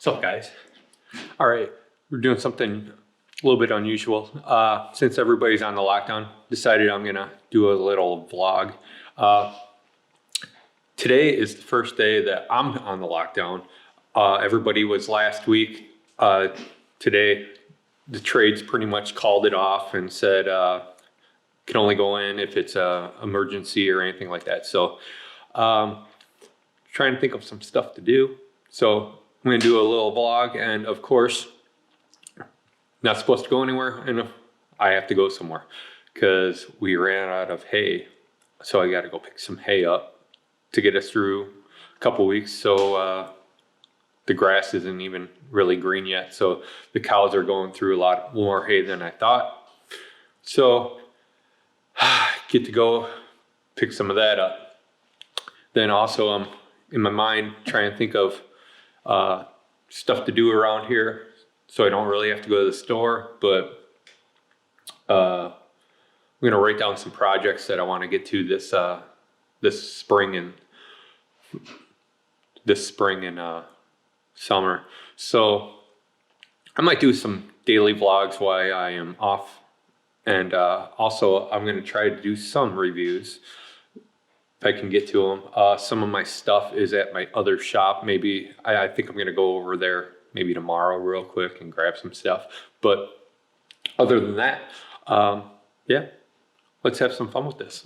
What's up, guys? All right, we're doing something a little bit unusual. Since everybody's on the lockdown, decided I'm gonna do a little vlog. Today is the first day that I'm on the lockdown. Everybody was last week. Today, the trades pretty much called it off and said can only go in if it's a emergency or anything like that. So, trying to think of some stuff to do. So I'm gonna do a little vlog, and of course, not supposed to go anywhere, and I have to go somewhere because we ran out of hay. So I got to go pick some hay up to get us through a couple weeks. So the grass isn't even really green yet. So the cows are going through a lot more hay than I thought. So get to go pick some of that up. Then also I'm in my mind trying to think of stuff to do around here, so I don't really have to go to the store, but I'm gonna write down some projects that I want to get to this spring and summer. So I might do some daily vlogs while I am off, and also I'm gonna try to do some reviews if I can get to them. Some of my stuff is at my other shop. Maybe I think I'm gonna go over there maybe tomorrow real quick and grab some stuff. But other than that, yeah, let's have some fun with this.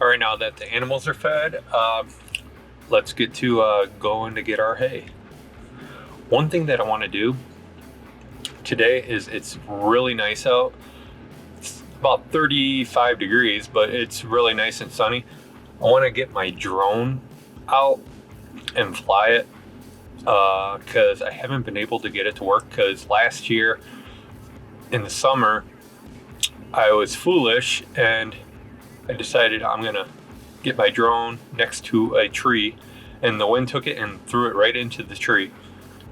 All right, now that the animals are fed, let's get to going to get our hay. One thing that I want to do today is, it's really nice out. It's about 35 degrees, but it's really nice and sunny. I want to get my drone out and fly it because I haven't been able to get it to work, because last year in the summer I was foolish and I decided I'm gonna get my drone next to a tree, and the wind took it and threw it right into the tree,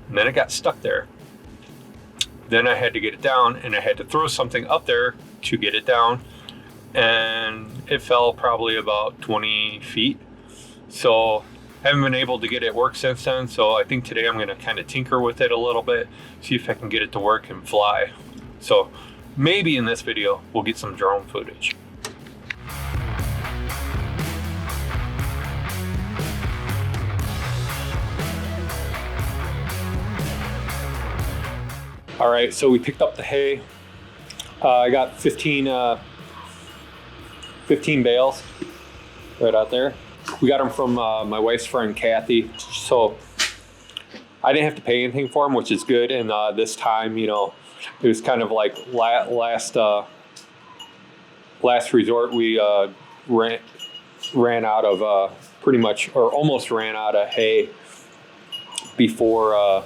and then it got stuck there. Then I had to get it down, and I had to throw something up there to get it down, and it fell probably about 20 feet. So I haven't been able to get it work since then. So I think today I'm gonna kind of tinker with it a little bit, see if I can get it to work and fly. So maybe in this video we'll get some drone footage. All right, so we picked up the hay. I got 15 bales right out there. We got them from my wife's friend, Kathy. So I didn't have to pay anything for them, which is good. And this time, you know, it was kind of like last resort. We ran out of pretty much, or almost ran out of hay before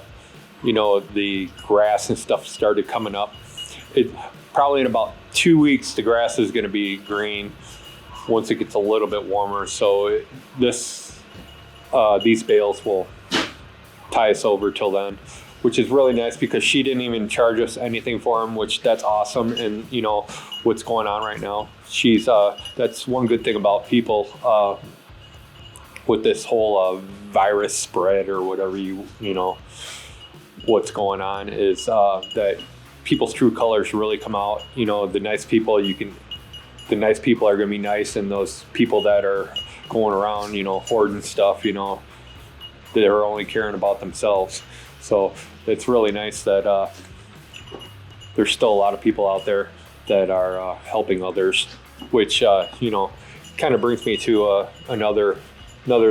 you know, the grass and stuff started coming up. It probably in about 2 weeks the grass is going to be green once it gets a little bit warmer. So these bales will tie us over till then, which is really nice because she didn't even charge us anything for them, which that's awesome. And you know what's going on right now. That's one good thing about people with this whole virus spread or whatever you know. What's going on is that people's true colors really come out. You know, the nice people are going to be nice, and those people that are going around, you know, hoarding stuff, you know, that are only caring about themselves. So it's really nice that there's still a lot of people out there that are helping others, which you know, kind of brings me to another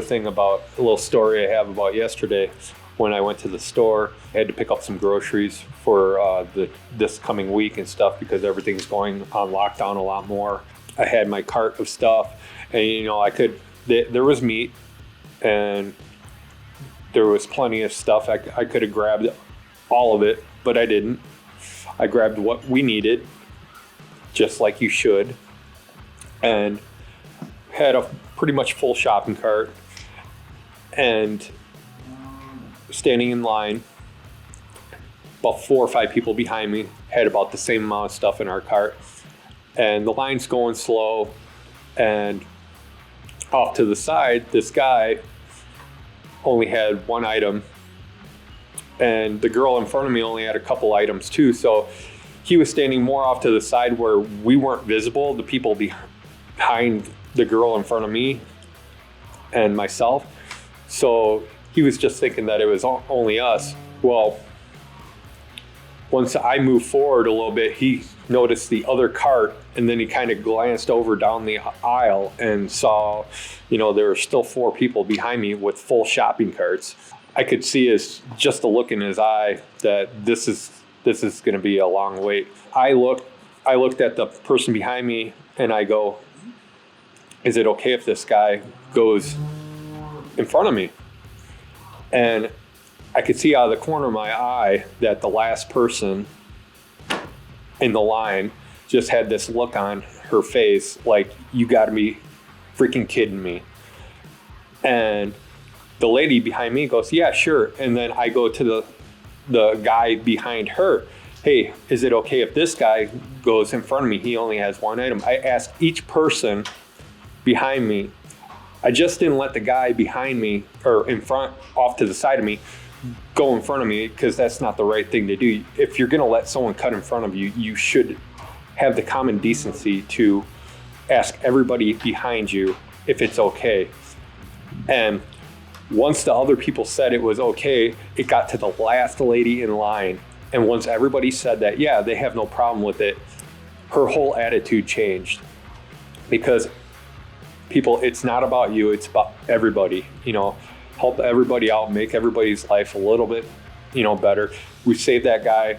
thing about a little story I have about yesterday. when I went to the store. I had to pick up some groceries for this coming week and stuff because everything's going on lockdown a lot more. I had my cart of stuff, and there was meat and there was plenty of stuff. I could have grabbed all of it, but I didn't. I grabbed what we needed, just like you should, and had a pretty much full shopping cart, and standing in line, about 4 or 5 people behind me had about the same amount of stuff in our cart, and the line's going slow, and off to the side, this guy only had one item, and the girl in front of me only had a couple items too, so he was standing more off to the side where we weren't visible, the people behind the girl in front of me and myself. So he was just thinking that it was only us. Well, once I moved forward a little bit, he noticed the other cart, and then he kind of glanced over down the aisle and saw, there were still 4 people behind me with full shopping carts. I could see just the look in his eye that this is going to be a long wait. I looked at the person behind me and I go, is it okay if this guy goes in front of me? And I could see out of the corner of my eye that the last person in the line just had this look on her face like, you gotta be freaking kidding me. And the lady behind me goes, yeah, sure. And then I go to the guy behind her, hey, is it okay if this guy goes in front of me? He only has one item. I asked each person behind me. I just didn't let the guy behind me or in front, off to the side of me, go in front of me, because that's not the right thing to do. If you're gonna let someone cut in front of you, you should have the common decency to ask everybody behind you if it's okay. And once the other people said it was okay, it got to the last lady in line. And once everybody said that, yeah, they have no problem with it, her whole attitude changed. Because people, it's not about you, it's about everybody. Help everybody out, make everybody's life a little bit, better. We saved that guy,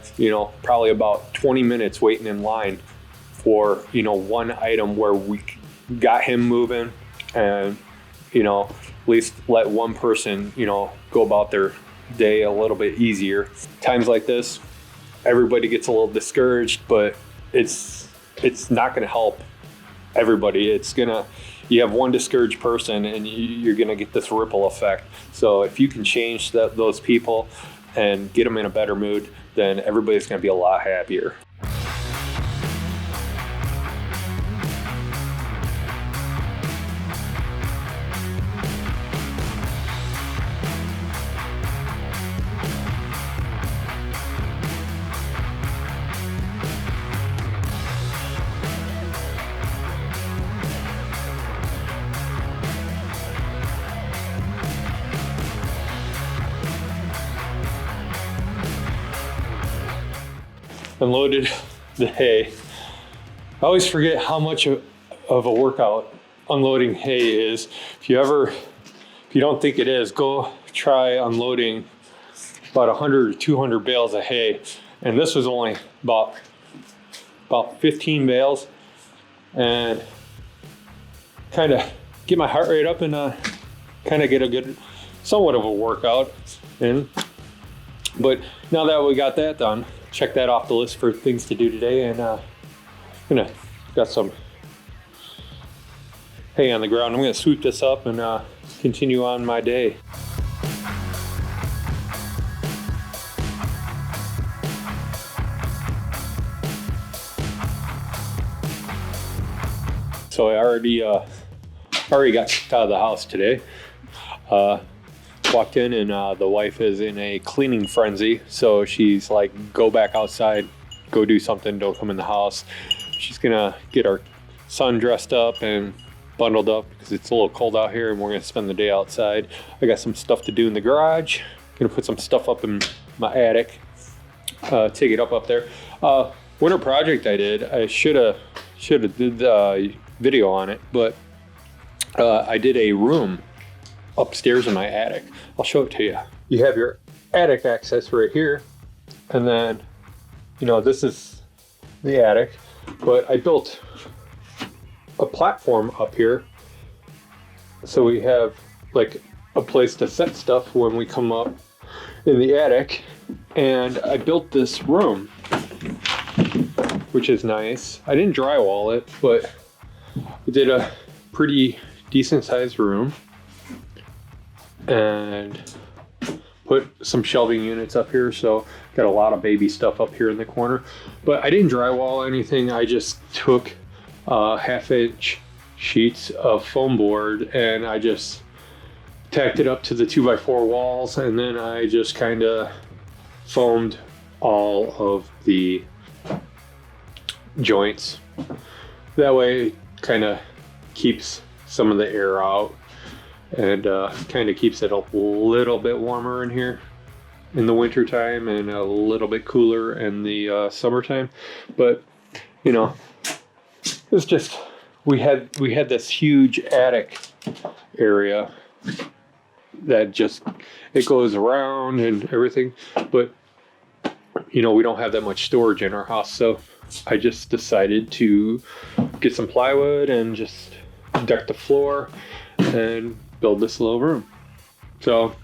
probably about 20 minutes waiting in line for, one item where we got him moving, and, at least let one person, go about their day a little bit easier. Times like this, everybody gets a little discouraged, but it's not going to help everybody. You have one discouraged person and you're going to get this ripple effect. So if you can change those people and get them in a better mood, then everybody's going to be a lot happier. Unloaded the hay. I always forget how much of a workout unloading hay is. If you don't think it is, go try unloading about 100 or 200 bales of hay. And this was only about 15 bales, and kind of get my heart rate up and kind of get a good, somewhat of a workout in. But now that we got that done, check that off the list for things to do today, and got some hay on the ground. I'm gonna sweep this up and continue on my day. So I already got kicked out of the house today. Walked in and the wife is in a cleaning frenzy. So she's like, go back outside, go do something, don't come in the house. She's gonna get our son dressed up and bundled up because it's a little cold out here and we're gonna spend the day outside. I got some stuff to do in the garage. Gonna put some stuff up in my attic, take it up there. Winter project I did, I should have did the video on it, but I did a room upstairs in my attic. I'll show it to you. You have your attic access right here. And then, you know, this is the attic, but I built a platform up here. So we have like a place to set stuff when we come up in the attic. And I built this room, which is nice. I didn't drywall it, but we did a pretty decent sized room and put some shelving units up here. So got a lot of baby stuff up here in the corner, but I didn't drywall anything. I just took 1/2-inch sheets of foam board and I just tacked it up to the 2x4 walls, and then I just kind of foamed all of the joints. That way it kind of keeps some of the air out and kind of keeps it a little bit warmer in here in the winter time and a little bit cooler in the summertime. But you know, it's just we had this huge attic area that just it goes around and everything, but you know, we don't have that much storage in our house, so I just decided to get some plywood and just deck the floor and build this little room. So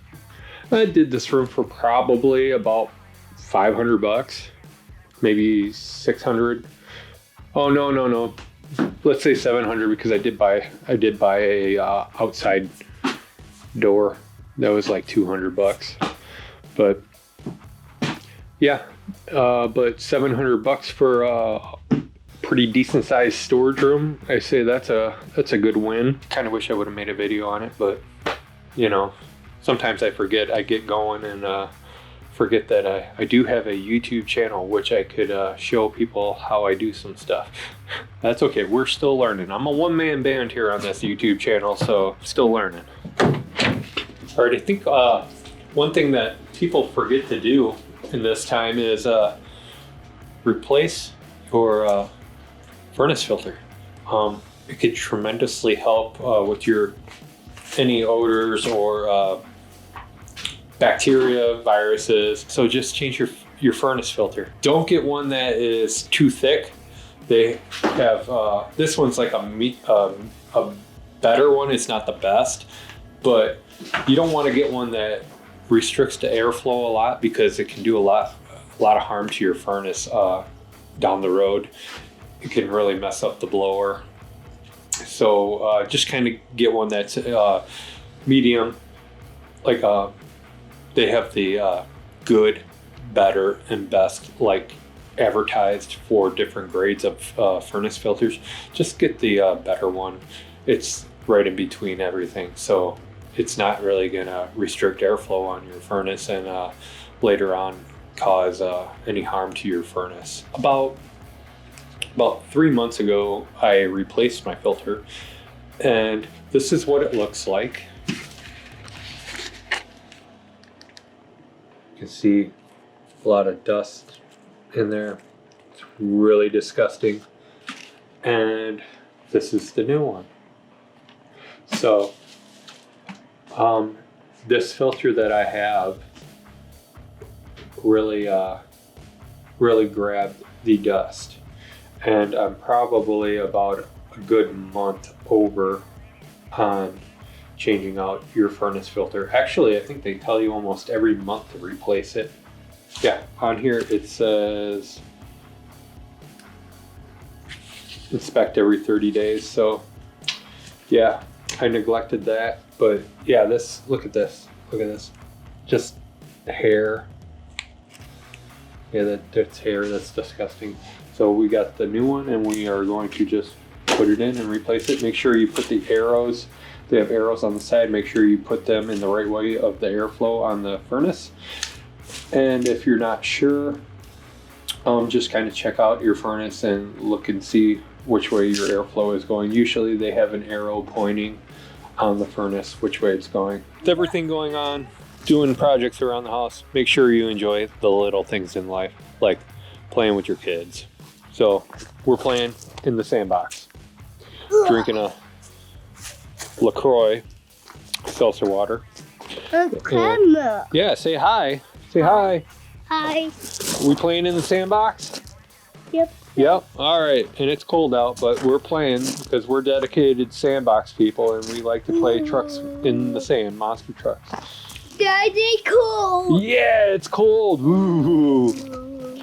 I did this room for probably about $500, maybe 600. Oh no, let's say 700, because I did buy a outside door that was like $200. But yeah, but $700 for a pretty decent sized storage room. I say that's a good win. Kind of wish I would have made a video on it, but you know, sometimes I forget. I get going and forget that I do have a YouTube channel, which I could show people how I do some stuff. That's okay, we're still learning. I'm a one-man band here on this YouTube channel, so still learning. All right, I think one thing that people forget to do in this time is replace your furnace filter. It could tremendously help with any odors or bacteria, viruses. So just change your furnace filter. Don't get one that is too thick. They have this one's like a better one. It's not the best, but you don't want to get one that restricts the airflow a lot, because it can do a lot of harm to your furnace down the road. It can really mess up the blower. So just kind of get one that's medium. Like they have the good, better, and best, like advertised for different grades of furnace filters. Just get the better one. It's right in between everything, so it's not really gonna restrict airflow on your furnace and later on cause any harm to your furnace. About 3 months ago, I replaced my filter, and this is what it looks like. You can see a lot of dust in there. It's really disgusting. And this is the new one. So this filter that I have really grabbed the dust, and I'm probably about a good month over on changing out your furnace filter. Actually, I think they tell you almost every month to replace it. Yeah, on here it says inspect every 30 days. So yeah, I neglected that, but yeah, look at this, just hair. Yeah, that's hair. That's disgusting. So we got the new one, and we are going to just put it in and replace it. Make sure you put the arrows. They have arrows on the side. Make sure you put them in the right way of the airflow on the furnace. And if you're not sure, just kind of check out your furnace and look and see which way your airflow is going. Usually they have an arrow pointing on the furnace which way it's going. With everything going on, doing projects around the house, make sure you enjoy the little things in life, like playing with your kids. So we're playing in the sandbox, drinking a LaCroix seltzer water. And, yeah, say hi. Say hi. Hi. Are we playing in the sandbox? Yep. Yep. All right. And it's cold out, but we're playing because we're dedicated sandbox people and we like to play trucks in the sand, monster trucks. Daddy, cool. Yeah, it's cold. Ooh.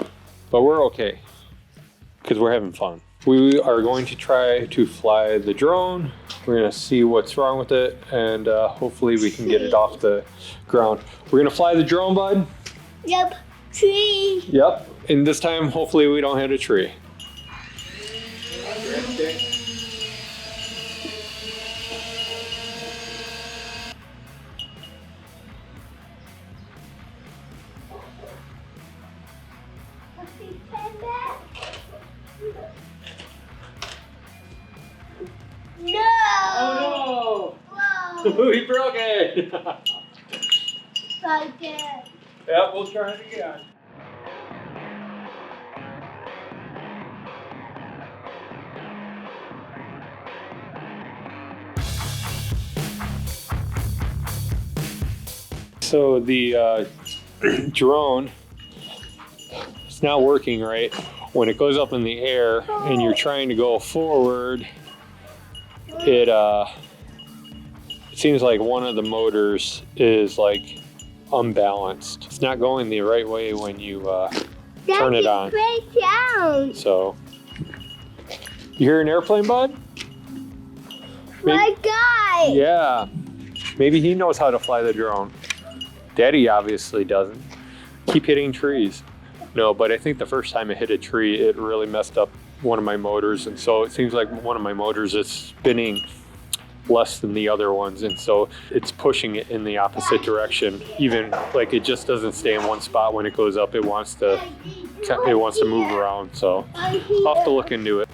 But we're okay because we're having fun. We are going to try to fly the drone. We're going to see what's wrong with it and hopefully we can get it off the ground. We're going to fly the drone, bud? Yep. Tree. Yep. And this time, hopefully we don't hit a tree. No. Oh no! Whoa. We broke it! Like it. Yep, we'll try it again. So the drone is not working right. When it goes up in the air and you're trying to go forward, it seems like one of the motors is like unbalanced. It's not going the right way when you turn it on. Break down. So, you hear an airplane, bud? My guy. Yeah, maybe he knows how to fly the drone. Daddy obviously doesn't. Keep hitting trees. No, but I think the first time it hit a tree, it really messed up one of my motors. And so it seems like one of my motors is spinning less than the other ones. And so it's pushing it in the opposite direction. Even like it just doesn't stay in one spot when it goes up. It wants to move around. So I'll have to look into it.